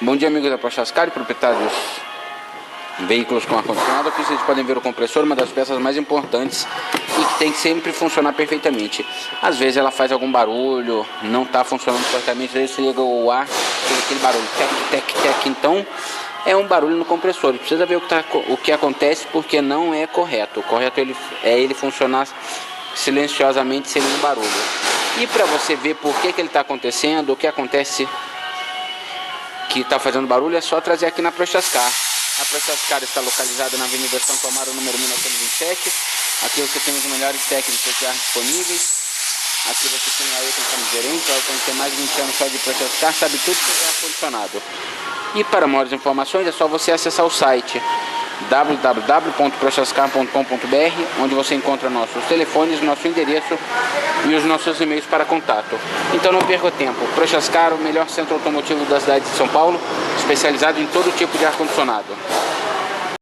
Bom dia, amigos da Prochascar e proprietários de veículos com ar-condicionado. Aqui vocês podem ver o compressor, uma das peças mais importantes e que tem que sempre funcionar perfeitamente. Às vezes ela faz algum barulho, não está funcionando corretamente, às vezes você liga o ar, tem aquele barulho, tec. Então é um barulho no compressor. Precisa ver o que acontece, porque não é correto. O correto é ele funcionar silenciosamente, sem nenhum barulho. E para você ver por que ele está acontecendo, o que acontece que está fazendo barulho, é só trazer aqui na Prochascar. A Prochascar está localizada na Avenida Santo Amaro, número 1927. Aqui você tem os melhores técnicos de ar disponíveis. Aqui você tem a Ailton como gerente. A Ailton tem mais de 20 anos só de Prochascar, sabe tudo que é ar-condicionado. E para maiores informações é só você acessar o site www.prochascar.com.br, onde você encontra nossos telefones, nosso endereço e os nossos e-mails para contato. Então não perca tempo. Prochascar, o melhor centro automotivo da cidade de São Paulo, especializado em todo tipo de ar-condicionado.